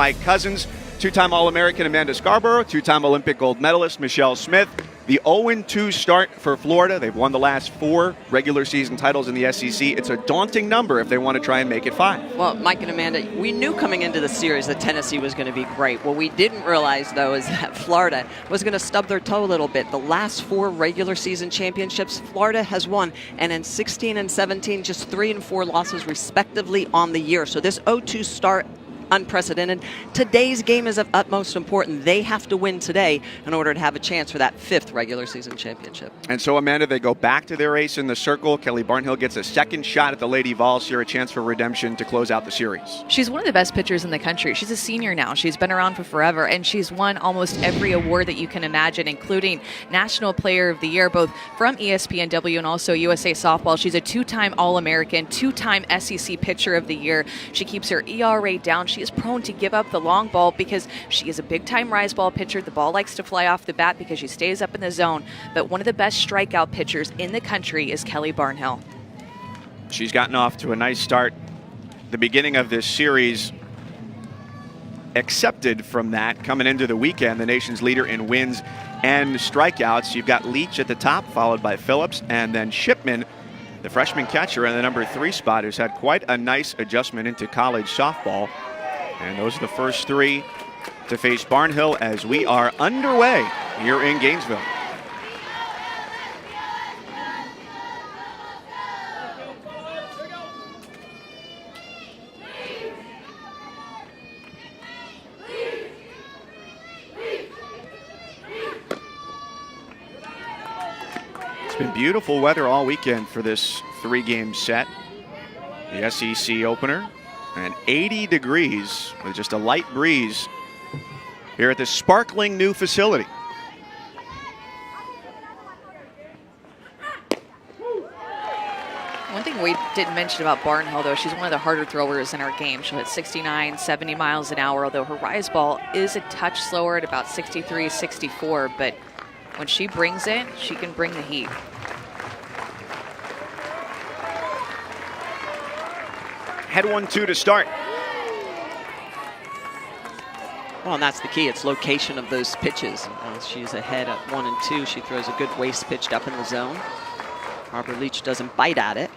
Mike Cousins, two-time All-American Amanda Scarborough, two-time Olympic gold medalist Michelle Smith. The 0-2 start for Florida. They've won the last 4 regular season titles in the SEC. It's a daunting number if they want to try and make it 5. Well, Mike and Amanda, we knew coming into the series that Tennessee was going to be great. What we didn't realize, though, is that Florida was going to stub their toe a little bit. The last 4 regular season championships, Florida has won. And in 16 and 17, just 3 and 4 losses respectively on the year. So this 0-2 start, unprecedented. Today's game is of utmost importance. They have to win today in order to have a chance for that 5th regular season championship. And so, Amanda, they go back to their ace in the circle. Kelly Barnhill gets a second shot at the Lady Vols here, a chance for redemption to close out the series. She's one of the best pitchers in the country. She's a senior now. She's been around for forever, and she's won almost every award that you can imagine, including National Player of the Year, both from ESPNW and also USA Softball. She's a 2-time All-American, 2-time SEC Pitcher of the Year. She keeps her ERA down. She is prone to give up the long ball because she is a big-time rise ball pitcher. The ball likes to fly off the bat because she stays up in the zone. But one of the best strikeout pitchers in the country is Kelly Barnhill. She's gotten off to a nice start. The beginning of this series accepted from that. Coming into the weekend, the nation's leader in wins and strikeouts. You've got Leach at the top, followed by Phillips, and then Shipman, the freshman catcher in the number 3 spot, who's had quite a nice adjustment into college softball. And those are the first 3 to face Barnhill as we are underway here in Gainesville. It's been beautiful weather all weekend for this 3-game set. The SEC opener. And 80 degrees with just a light breeze here at this sparkling new facility. One thing we didn't mention about Barnhill, though, she's one of the harder throwers in our game. She'll hit 69, 70 miles an hour, although her rise ball is a touch slower at about 63, 64. But when she brings it, she can bring the heat. Head 1-2 to start. Well, and that's the key. It's location of those pitches. She's ahead at 1 and 2. She throws a good waist pitch up in the zone. Barbara Leach doesn't bite at it.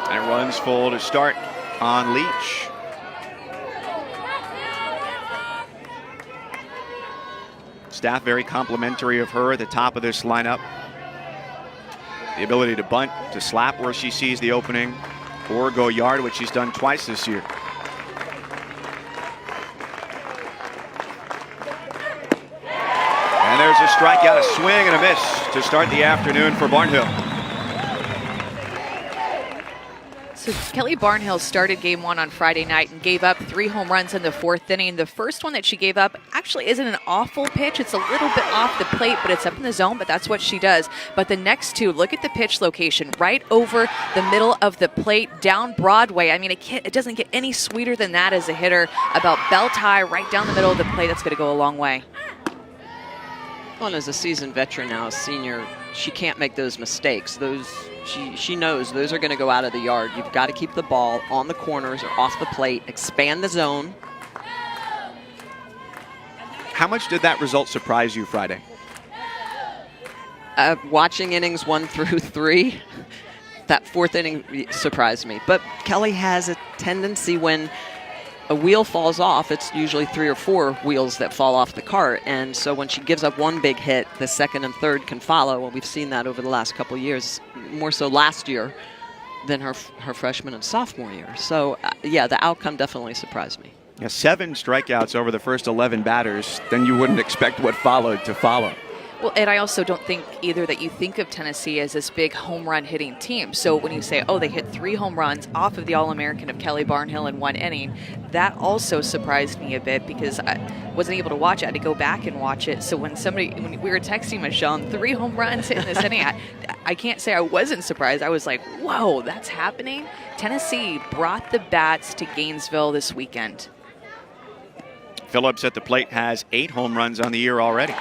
And runs full to start on Leach. Staff very complimentary of her at the top of this lineup. The ability to bunt, to slap where she sees the opening, or go yard, which she's done twice this year. And there's a strikeout, a swing and a miss to start the afternoon for Barnhill. So Kelly Barnhill started game 1 on Friday night and gave up 3 home runs in the 4th inning. The first one that she gave up actually isn't an awful pitch. It's a little bit off the plate, but it's up in the zone, but that's what she does. But the next 2, look at the pitch location, right over the middle of the plate, down Broadway. I mean, it doesn't get any sweeter than that as a hitter. About belt high, right down the middle of the plate. That's going to go a long way. Well, and as a seasoned veteran now, a senior, she can't make those mistakes. She knows those are going to go out of the yard. You've got to keep the ball on the corners or off the plate, expand the zone. How much did that result surprise you Friday? Watching innings 1 through 3, that 4th inning surprised me. But Kelly has a tendency when a wheel falls off, it's usually 3 or 4 wheels that fall off the cart. And so when she gives up one big hit, the second and third can follow. And we've seen that over the last couple of years, more so last year than her freshman and sophomore year. So, yeah, the outcome definitely surprised me. Yeah, 7 strikeouts over the first 11 batters, then you wouldn't expect what followed to follow. Well, and I also don't think either that you think of Tennessee as this big home run hitting team. So when you say, oh, they hit 3 home runs off of the All-American of Kelly Barnhill in 1 inning, that also surprised me a bit because I wasn't able to watch it. I had to go back and watch it. So when we were texting Michelle, 3 home runs in this inning, I can't say I wasn't surprised. I was like, whoa, that's happening? Tennessee brought the bats to Gainesville this weekend. Phillips at the plate has 8 home runs on the year already.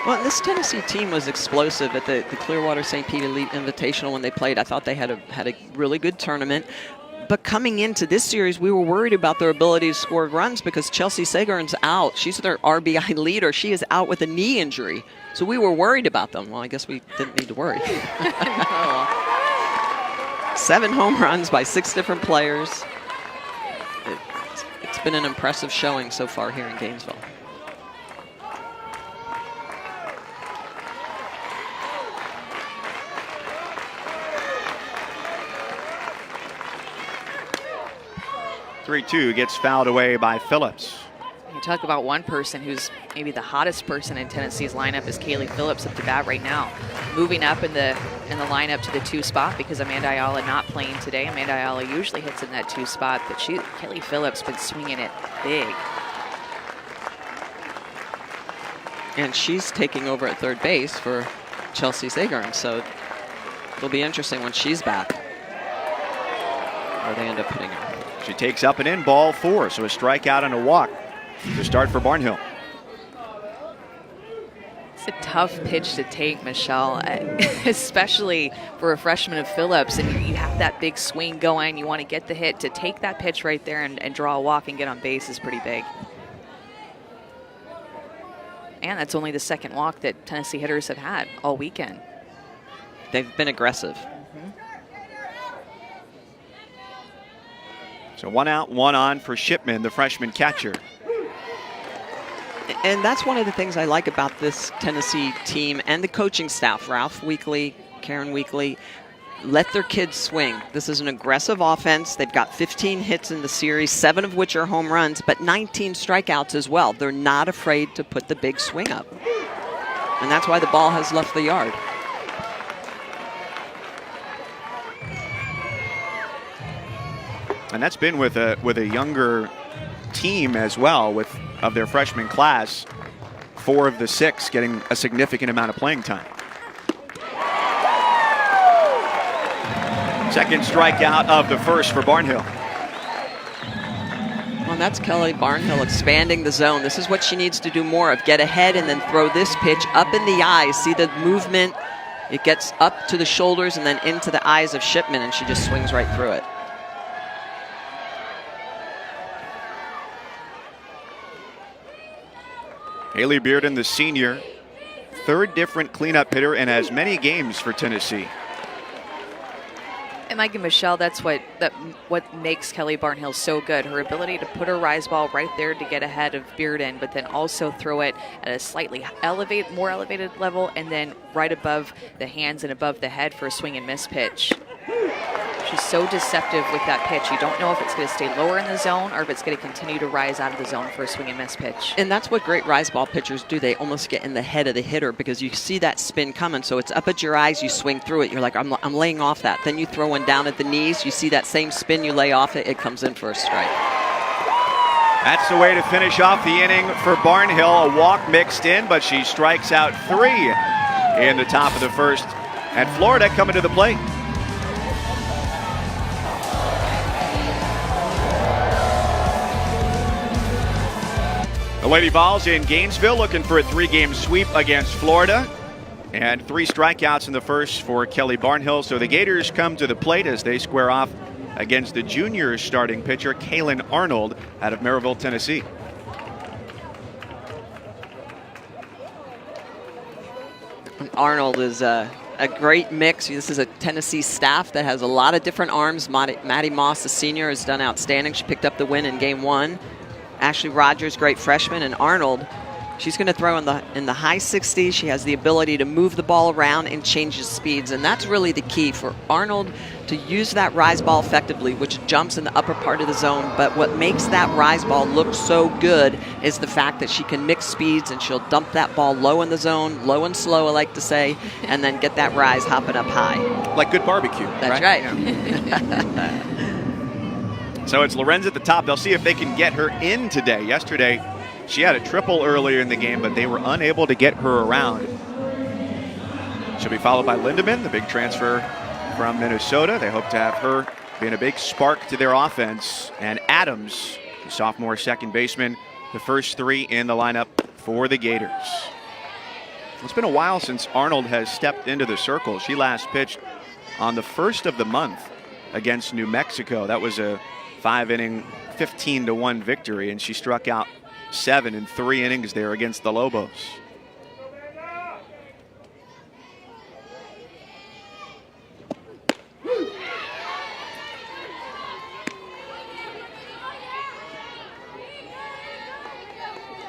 Well, this Tennessee team was explosive at the Clearwater St. Pete Elite Invitational when they played. I thought they had a really good tournament. But coming into this series, we were worried about their ability to score runs because Chelsea Sagern's out. She's their RBI leader. She is out with a knee injury. So we were worried about them. Well, I guess we didn't need to worry. 7 home runs by 6 different players. It's been an impressive showing so far here in Gainesville. (3-2) gets fouled away by Phillips. You talk about one person who's maybe the hottest person in Tennessee's lineup is Kaylee Phillips at the bat right now, moving up in the lineup to the 2 spot because Amanda Ayala not playing today. Amanda Ayala usually hits in that 2 spot, but Kaylee Phillips been swinging it big. And she's taking over at third base for Chelsea Sagern, so it'll be interesting when she's back, where they end up putting her. She takes up and in, ball 4, so a strikeout and a walk to start for Barnhill. It's a tough pitch to take, Michelle, especially for a freshman of Phillips, and you have that big swing going. You want to get the hit. To take that pitch right there and draw a walk and get on base is pretty big. And that's only the 2nd walk that Tennessee hitters have had all weekend. They've been aggressive. So 1 out, 1 on for Shipman, the freshman catcher. And that's one of the things I like about this Tennessee team and the coaching staff, Ralph Weekly, Karen Weekly, let their kids swing. This is an aggressive offense. They've got 15 hits in the series, 7 of which are home runs, but 19 strikeouts as well. They're not afraid to put the big swing up. And that's why the ball has left the yard. And that's been with a younger team as well, of their freshman class, 4 of the 6 getting a significant amount of playing time. Second strikeout of the first for Barnhill. Well, that's Kelly Barnhill expanding the zone. This is what she needs to do more of. Get ahead and then throw this pitch up in the eyes. See the movement? It gets up to the shoulders and then into the eyes of Shipman, and she just swings right through it. Haley Bearden, the senior, 3rd different cleanup hitter in as many games for Tennessee. And Mike and Michelle, that's what makes Kelly Barnhill so good. Her ability to put her rise ball right there to get ahead of Bearden, but then also throw it at a slightly more elevated level, and then right above the hands and above the head for a swing and miss pitch. She's so deceptive with that pitch. You don't know if it's going to stay lower in the zone or if it's going to continue to rise out of the zone for a swing and miss pitch. And that's what great rise ball pitchers do. They almost get in the head of the hitter because you see that spin coming. So it's up at your eyes, you swing through it. You're like, I'm laying off that. Then you throw one down at the knees. You see that same spin, you lay off it. It comes in for a strike. That's the way to finish off the inning for Barnhill. A walk mixed in, but she strikes out 3 in the top of the first. And Florida coming to the plate. The Lady Vols in Gainesville looking for a 3-game sweep against Florida. And 3 strikeouts in the first for Kelly Barnhill. So the Gators come to the plate as they square off against the junior starting pitcher, Kaylin Arnold, out of Maryville, Tennessee. Arnold is a great mix. This is a Tennessee staff that has a lot of different arms. Maddie Moss, the senior, has done outstanding. She picked up the win in game 1. Ashley Rogers, great freshman, and Arnold, she's going to throw in the high 60s. She has the ability to move the ball around and change the speeds, and that's really the key for Arnold to use that rise ball effectively, which jumps in the upper part of the zone. But what makes that rise ball look so good is the fact that she can mix speeds, and she'll dump that ball low in the zone, low and slow, I like to say, and then get that rise hopping up high. Like good barbecue. That's right. Yeah. So it's Lorenz at the top. They'll see if they can get her in today. Yesterday, she had a triple earlier in the game, but they were unable to get her around. She'll be followed by Lindemann, the big transfer from Minnesota. They hope to have her being a big spark to their offense. And Adams, the sophomore second baseman, the first 3 in the lineup for the Gators. It's been a while since Arnold has stepped into the circle. She last pitched on the 1st of the month against New Mexico. That was a 5-inning, 15-1 victory, and she struck out 7 in 3 innings there against the Lobos.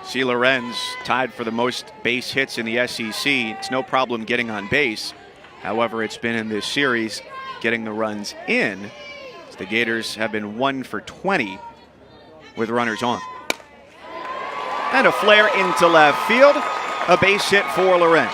C. Lorenz tied for the most base hits in the SEC. It's no problem getting on base. However, it's been in this series getting the runs in. The Gators have been 1 for 20 with runners on. And a flare into left field. A base hit for Lorenz.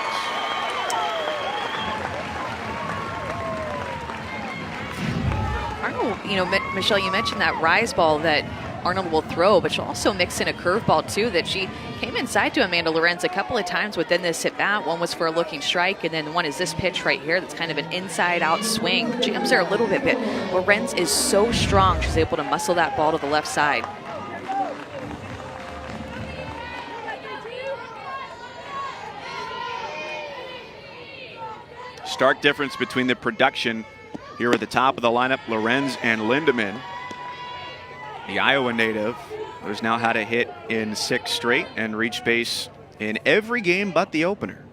Arnold, Michelle, you mentioned that rise ball that Arnold will throw, but she'll also mix in a curveball too that she came inside to Amanda Lorenz a couple of times within this at bat. One was for a looking strike, and then one is this pitch right here that's kind of an inside out swing. Jams there a little bit, but Lorenz is so strong. She's able to muscle that ball to the left side. Stark difference between the production here at the top of the lineup, Lorenz and Lindemann. The Iowa native, who's now had a hit in 6 straight and reached base in every game but the opener.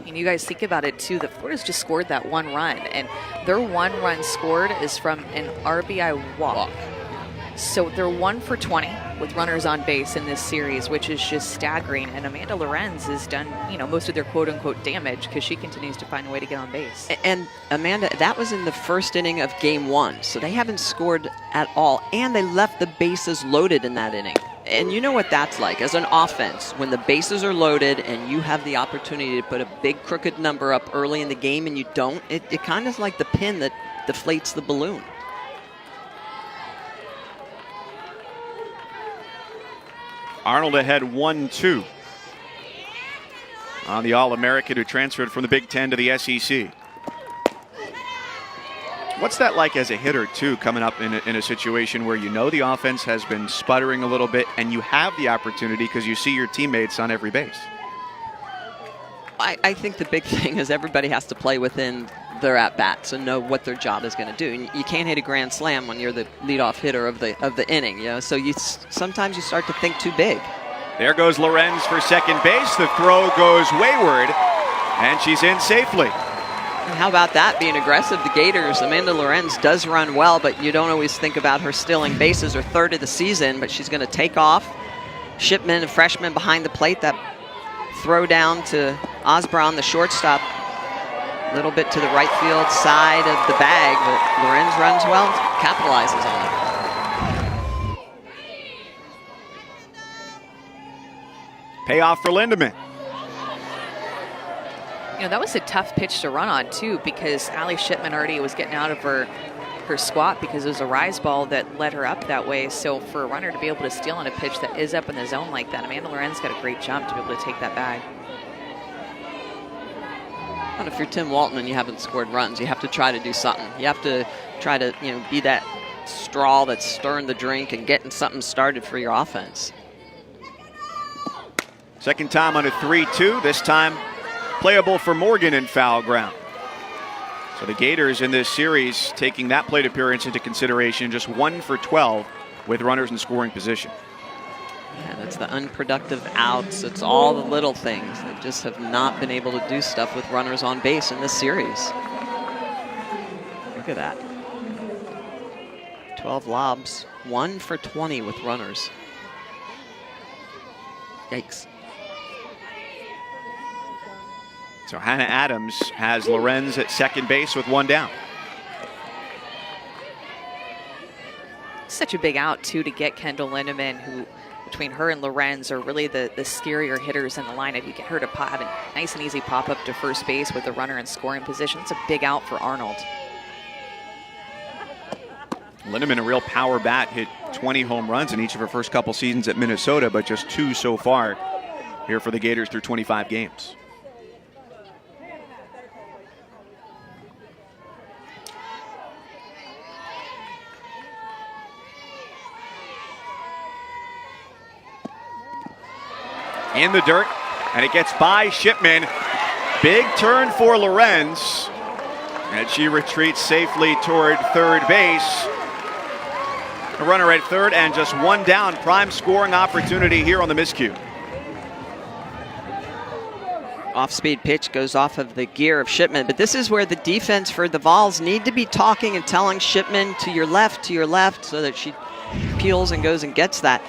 And you guys think about it too, that Florida's just scored that 1 run, and their 1 run scored is from an RBI walk. So they're 1 for 20 with runners on base in this series, which is just staggering. And Amanda Lorenz has done, most of their quote-unquote damage because she continues to find a way to get on base. And Amanda, that was in the first inning of game 1, so they haven't scored at all, and they left the bases loaded in that inning. And you know what that's like as an offense, when the bases are loaded and you have the opportunity to put a big crooked number up early in the game and you don't, it kind of like the pin that deflates the balloon. Arnold ahead 1-2 on the All-American who transferred from the Big Ten to the SEC. What's that like as a hitter, too, coming up in a situation where the offense has been sputtering a little bit and you have the opportunity because you see your teammates on every base? I think the big thing is everybody has to play within their at-bats and know what their job is going to do. And you can't hit a grand slam when you're the leadoff hitter of the inning. So sometimes you start to think too big. There goes Lorenz for second base. The throw goes wayward, and she's in safely. And how about that, being aggressive? The Gators, Amanda Lorenz does run well, but you don't always think about her stealing bases. Her 3rd of the season, but she's going to take off. Shipman, a freshman behind the plate. That throw down to Osborne, the shortstop, a little bit to the right field side of the bag, but Lorenz runs well, capitalizes on it. Payoff for Lindemann. That was a tough pitch to run on too, because Allie Shipman already was getting out of her squat because it was a rise ball that led her up that way. So for a runner to be able to steal on a pitch that is up in the zone like that, Amanda Lorenz got a great jump to be able to take that bag. And if you're Tim Walton and you haven't scored runs, you have to try to do something. You have to try to, be that straw that's stirring the drink and getting something started for your offense. Second time on a 3-2. This time playable for Morgan in foul ground. So the Gators in this series taking that plate appearance into consideration, just 1 for 12 with runners in scoring position. Yeah, that's the unproductive outs. It's all the little things. They just have not been able to do stuff with runners on base in this series. Look at that. 12 lobs, 1 for 20 with runners. Yikes. So Hannah Adams has Lorenz at second base with 1 down. Such a big out, too, to get Kendall Lindemann, who between her and Lorenz are really the scarier hitters in the lineup. You get her to have a nice and easy pop-up to first base with a runner in scoring position. It's a big out for Arnold. Lindemann, a real power bat, hit 20 home runs in each of her first couple seasons at Minnesota, but just 2 so far here for the Gators through 25 games. in the dirt, and it gets by Shipman. Big turn for Lorenz, and she retreats safely toward third base. A runner at third and just one down. Prime scoring opportunity here on the miscue. Off-speed pitch goes off of the gear of Shipman, but this is where the defense for the Vols need to be talking and telling Shipman to your left, so that she peels and goes and gets that.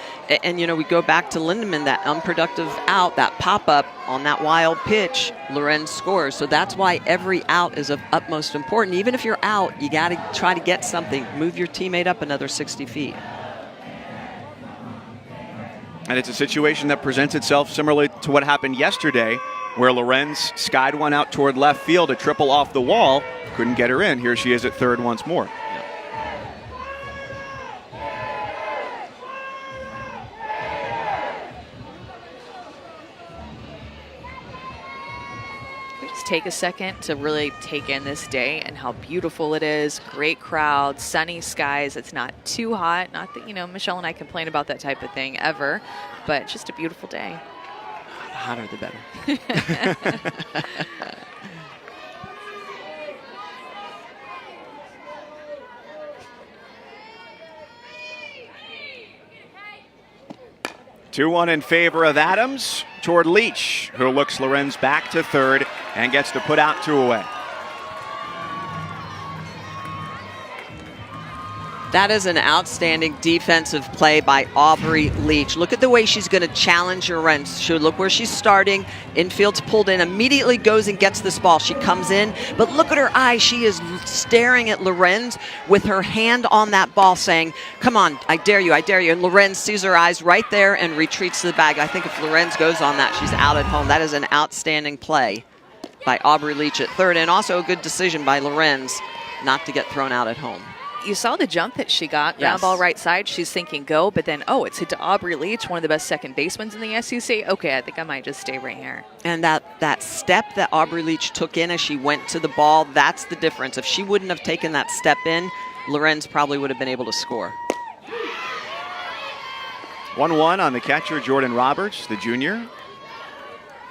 And you know, we go back to Lindemann, that unproductive out, that pop-up on that wild pitch, Lorenz scores. So that's why every out is of utmost importance. Even if you're out, you got to try to get something. Move your teammate up another 60 feet. And it's a situation that presents itself similarly to what happened yesterday, where Lorenz skied one out toward left field, a triple off the wall, couldn't get her in. Here she is at third once more. Take a second to really take in this day and how beautiful it is. Great crowd, sunny skies. It's not too hot. Not that, you know, Michelle and I complain about that type of thing ever, but it's just a beautiful day. The hotter the better. 2-1 in favor of Adams toward Leach, who looks Lorenz back to third and gets to put out 2 away. That is an outstanding defensive play by Aubrey Leach. Look at the way she's going to challenge Lorenz. She look where she's starting. Infield's pulled in, immediately goes and gets this ball. She comes in, but look at her eyes. She is staring at Lorenz with her hand on that ball saying, come on, I dare you, I dare you. And Lorenz sees her eyes right there and retreats to the bag. I think if Lorenz goes on that, she's out at home. That is an outstanding play by Aubrey Leach at third, and also a good decision by Lorenz not to get thrown out at home. You saw the jump that she got, ground Yes. ball right side. She's thinking go, but then, oh, it's hit to Aubrey Leach, one of the best second basemen in the SEC. Okay, I think I might just stay right here. And that step that Aubrey Leach took in as she went to the ball, that's the difference. If she wouldn't have taken that step in, Lorenz probably would have been able to score. 1-1 on the catcher, Jordan Roberts, the junior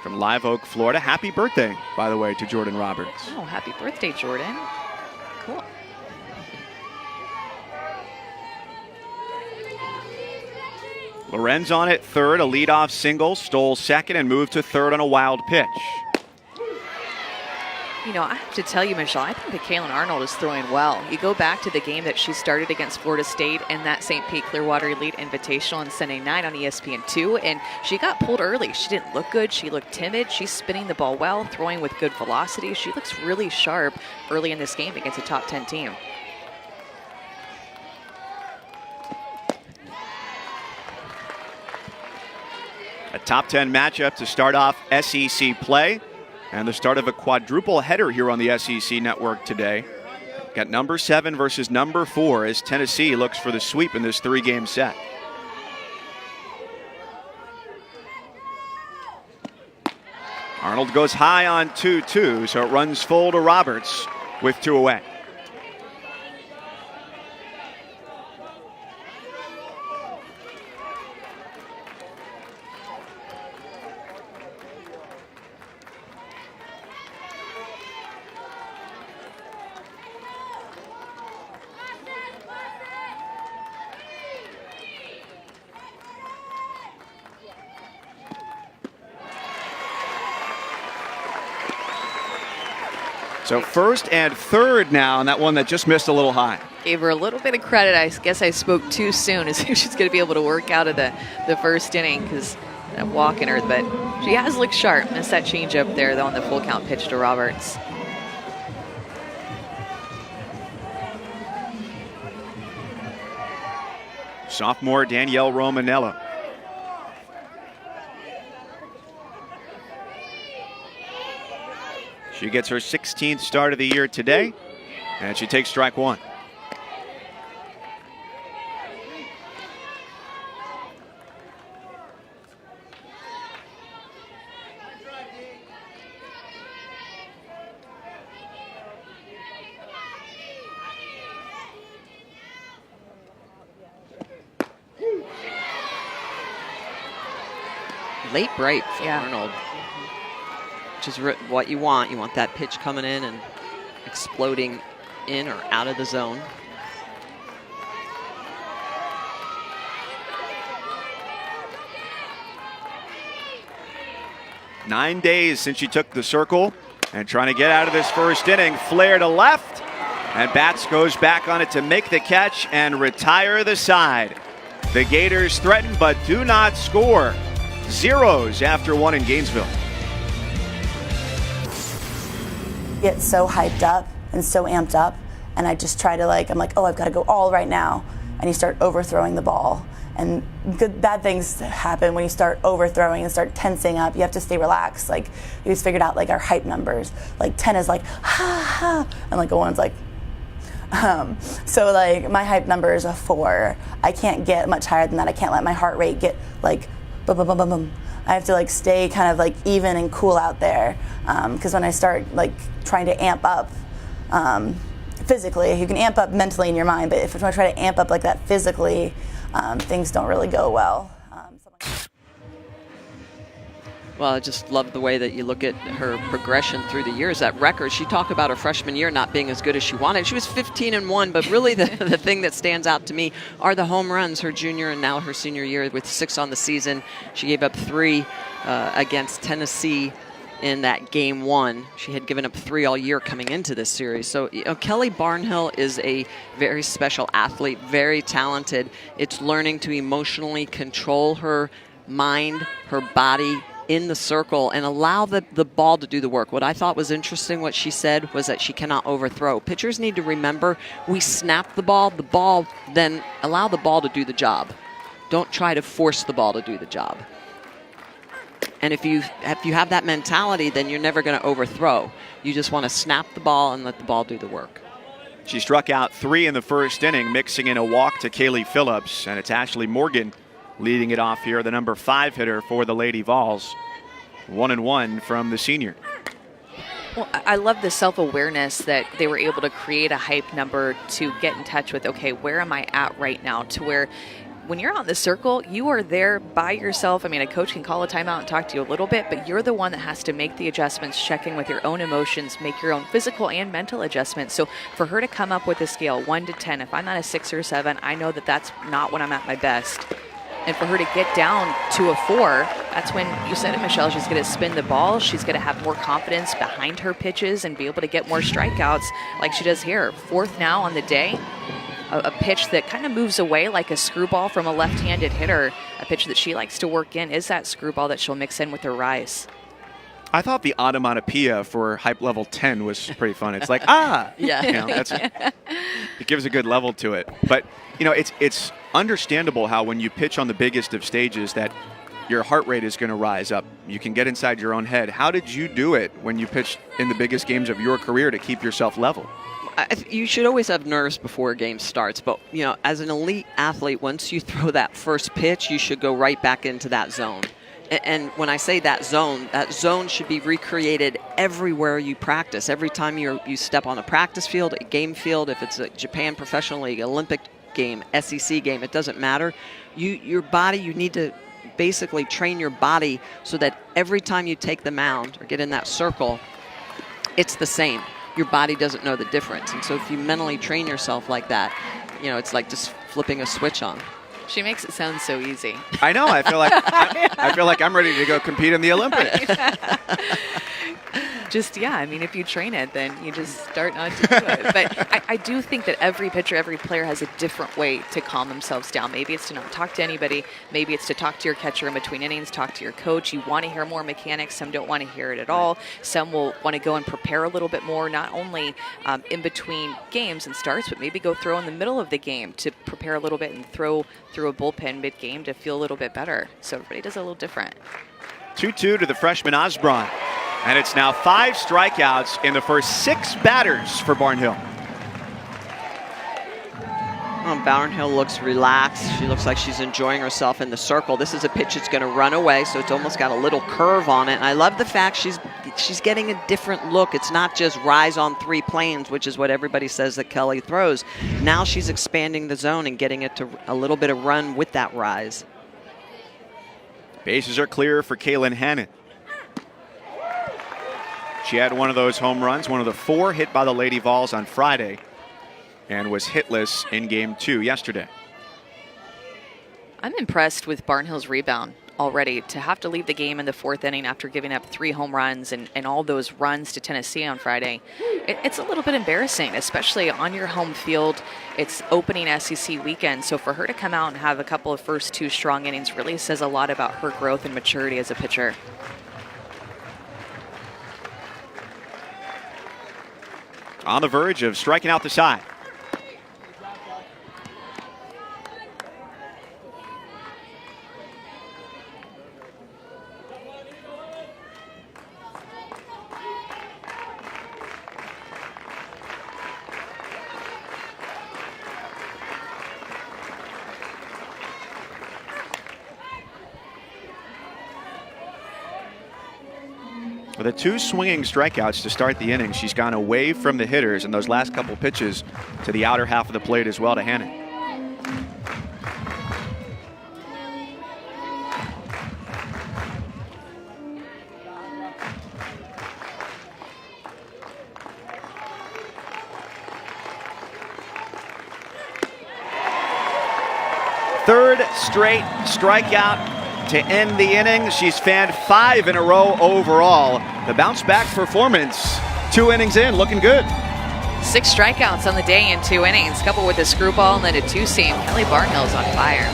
from Live Oak, Florida. Happy birthday, by the way, to Jordan Roberts. Oh, happy birthday, Jordan. Cool. Lorenz on at third, a leadoff single, stole second and moved to third on a wild pitch. You know, I have to tell you, Michelle, I think that Kaylin Arnold is throwing well. You go back to the game that she started against Florida State and that St. Pete Clearwater Elite Invitational on Sunday night on ESPN2, and she got pulled early. She didn't look good. She looked timid. She's spinning the ball well, throwing with good velocity. She looks really sharp early in this game against a top 10 team. A top 10 matchup to start off SEC play and the start of a quadruple header here on the SEC network today. Got number 7 versus number 4 as Tennessee looks for the sweep in this 3-game set. Arnold goes high on 2-2, so it runs full to Roberts with 2 away. So first and third now, and that one that just missed a little high. Gave her a little bit of credit. I guess I spoke too soon as if she's going to be able to work out of the first inning because I'm walking her. But she has looked sharp. Missed that changeup there, though, on the full count pitch to Roberts. Sophomore Danielle Romanella. She gets her 16th start of the year today, and she takes strike 1. late break for Yeah. Arnold, which is what you want. You want that pitch coming in and exploding in or out of the zone. Nine days since she took the circle and trying to get out of this first inning. Flare to left, and Bats goes back on it to make the catch and retire the side. The Gators threaten but do not score. Zeros after one in Gainesville. Get so hyped up and so amped up, and I just try to I'm like, oh, I've got to go all right now, and you start overthrowing the ball. And bad things happen when you start overthrowing and start tensing up. You have to stay relaxed. We just figured out our hype numbers. 10 is ha ha, and a 1's so my hype number is a 4. I can't get much higher than that. I can't let my heart rate get boom, boom, boom, boom, boom. I have to stay kind of even and cool out there. Because when I start trying to amp up physically, you can amp up mentally in your mind, but if I try to amp up like that physically, things don't really go well. Well, I just love the way that you look at her progression through the years. That record, she talked about her freshman year not being as good as she wanted. She was 15-1, but really the thing that stands out to me are the home runs her junior and now her senior year with 6 on the season. She gave up 3 against Tennessee in that game 1. She had given up 3 all year coming into this series. So, Kelly Barnhill is a very special athlete, very talented. It's learning to emotionally control her mind, her body in the circle and allow the ball to do the work. What I thought was interesting, what she said, was that she cannot overthrow. Pitchers need to remember, we snap the ball, then allow the ball to do the job. Don't try to force the ball to do the job. And if you have that mentality, then you're never going to overthrow. You just want to snap the ball and let the ball do the work. She struck out 3 in the first inning, mixing in a walk to Kaylee Phillips, and it's Ashley Morgan leading it off here, the number 5 hitter for the Lady Vols. 1-1 from the senior. Well, I love the self-awareness that they were able to create a hype number to get in touch with, okay, where am I at right now? To where when you're on the circle, you are there by yourself. I mean, a coach can call a timeout and talk to you a little bit, but you're the one that has to make the adjustments, check in with your own emotions, make your own physical and mental adjustments. So for her to come up with a scale 1 to 10, if I'm at a 6 or 7, I know that that's not when I'm at my best. And for her to get down to a 4, that's when, you said it, Michelle, she's going to spin the ball. She's going to have more confidence behind her pitches and be able to get more strikeouts like she does here. 4th now on the day. A pitch that kind of moves away like a screwball from a left-handed hitter. A pitch that she likes to work in is that screwball that she'll mix in with her rise. I thought the onomatopoeia for hype level 10 was pretty fun. It's yeah. It gives a good level to it. But, it's understandable how when you pitch on the biggest of stages that your heart rate is going to rise up. You can get inside your own head. How did you do it when you pitched in the biggest games of your career to keep yourself level? You should always have nerves before a game starts, but as an elite athlete, once you throw that first pitch, you should go right back into that zone. And when I say that zone should be recreated everywhere you practice. Every time you step on a practice field, a game field, if it's a Japan Professional League, Olympic game, SEC game, it doesn't matter. Your body, you need to basically train your body so that every time you take the mound or get in that circle, it's the same. Your body doesn't know the difference. And so if you mentally train yourself like that, it's like just flipping a switch on. She makes it sound so easy. I know. I feel like I'm ready to go compete in the Olympics. If you train it, then you just start not to do it. But I do think that every pitcher, every player has a different way to calm themselves down. Maybe it's to not talk to anybody. Maybe it's to talk to your catcher in between innings, talk to your coach. You want to hear more mechanics. Some don't want to hear it at all. Some will want to go and prepare a little bit more, not only in between games and starts, but maybe go throw in the middle of the game to prepare a little bit and throw through a bullpen mid-game to feel a little bit better. So everybody does it a little different. 2-2 to the freshman Osborne. And it's now 5 strikeouts in the first 6 batters for Barnhill. Barnhill looks relaxed. She looks like she's enjoying herself in the circle. This is a pitch that's going to run away, so it's almost got a little curve on it. And I love the fact she's getting a different look. It's not just rise on 3 planes, which is what everybody says that Kelly throws. Now she's expanding the zone and getting it to a little bit of run with that rise. Bases are clear for Kaylin Hannon. She had one of those home runs, one of the 4 hit by the Lady Vols on Friday, and was hitless in Game 2 yesterday. I'm impressed with Barnhill's rebound already. To have to leave the game in the 4th inning after giving up 3 home runs and all those runs to Tennessee on Friday, it's a little bit embarrassing, especially on your home field. It's opening SEC weekend, so for her to come out and have a couple of first 2 strong innings really says a lot about her growth and maturity as a pitcher. On the verge of striking out the side. With the 2 swinging strikeouts to start the inning, she's gone away from the hitters in those last couple pitches to the outer half of the plate as well to Hannon. Third straight strikeout to end the inning. She's fanned 5 in a row overall. The bounce back performance, 2 innings in, looking good. 6 strikeouts on the day in 2 innings, coupled with a screwball and then a 2-seam. Kelly Barnhill's on fire.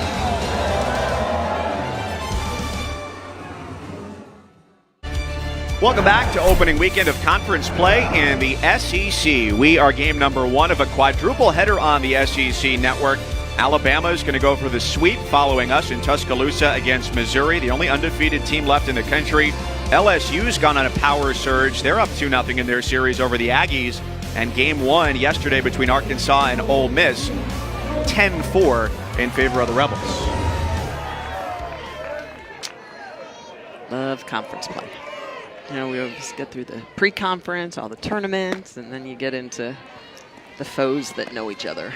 Welcome back to opening weekend of conference play in the SEC. We are game number 1 of a quadruple header on the SEC network. Alabama is going to go for the sweep following us in Tuscaloosa against Missouri, the only undefeated team left in the country. LSU's gone on a power surge. They're up 2-0 in their series over the Aggies. And game 1 yesterday between Arkansas and Ole Miss, 10-4 in favor of the Rebels. Love conference play. You know, we always get through the pre-conference, all the tournaments, and then you get into the foes that know each other.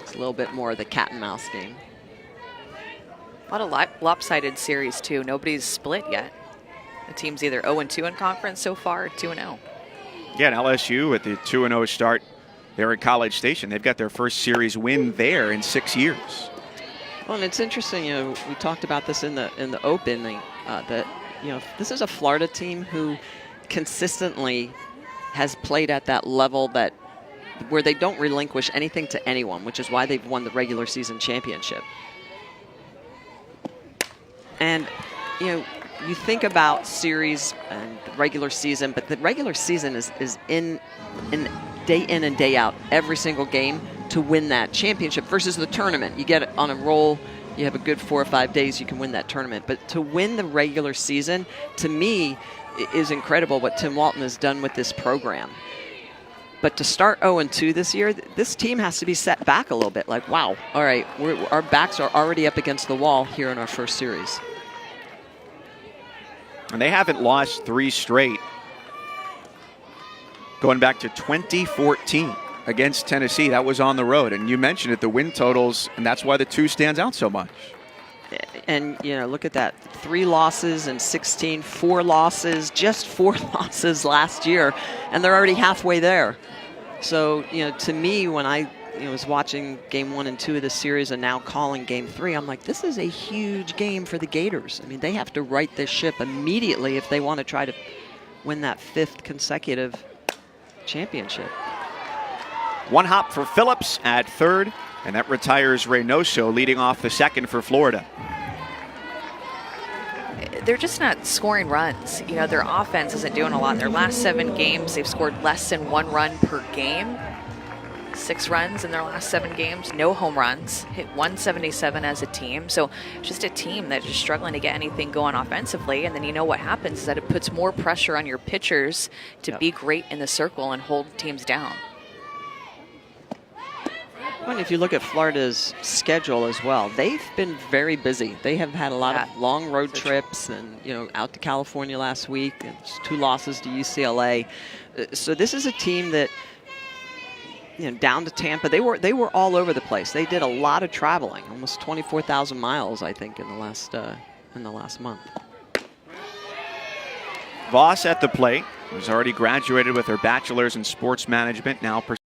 It's a little bit more of the cat and mouse game. A lot of lopsided series, too. Nobody's split yet. The team's either 0-2 in conference so far or 2-0. Yeah, and LSU with the 2-0 start there at College Station. They've got their first series win there in 6 years. Well, and it's interesting, you know, we talked about this in the opening, that, you know, this is a Florida team who consistently has played at that level that where they don't relinquish anything to anyone, which is why they've won the regular season championship. And, you know, you think about series and the regular season, but the regular season is in day in and day out, every single game to win that championship versus the tournament. You get on a roll, you have a good 4 or 5 days, you can win that tournament. But to win the regular season, to me, is incredible what Tim Walton has done with this program. But to start 0-2 this year, this team has to be set back a little bit. Like, wow, all right, our backs are already up against the wall here in our first series. And they haven't lost 3 straight going back to 2014 against Tennessee. That was on the road. And you mentioned it, the win totals, and that's why the 2 stands out so much. And, you know, look at that. 3 losses in 16, 4 losses, just 4 losses last year, and they're already halfway there. So, you know, to me, when I was watching game 1 and 2 of the series and now calling game 3, I'm like, this is a huge game for the Gators. I mean, they have to right this ship immediately if they want to try to win that 5th consecutive championship. 1 hop for Phillips at third, and that retires Reynoso, leading off the second for Florida. They're just not scoring runs. You know, their offense isn't doing a lot. In their last 7 games, they've scored less than 1 run per game. 6 runs in their last 7 games, no home runs, hit 177 as a team. So just a team that's just struggling to get anything going offensively. And then you know what happens is that it puts more pressure on your pitchers to be great in the circle and hold teams down. And if you look at Florida's schedule as well, they've been very busy. They have had a lot of long road trips and, you know, out to California last week. And 2 losses to UCLA. So this is a team that down to Tampa. They were all over the place. They did a lot of traveling, almost 24,000 miles, I think, in the last month. Voss at the plate, who's already graduated with her bachelor's in sports management, now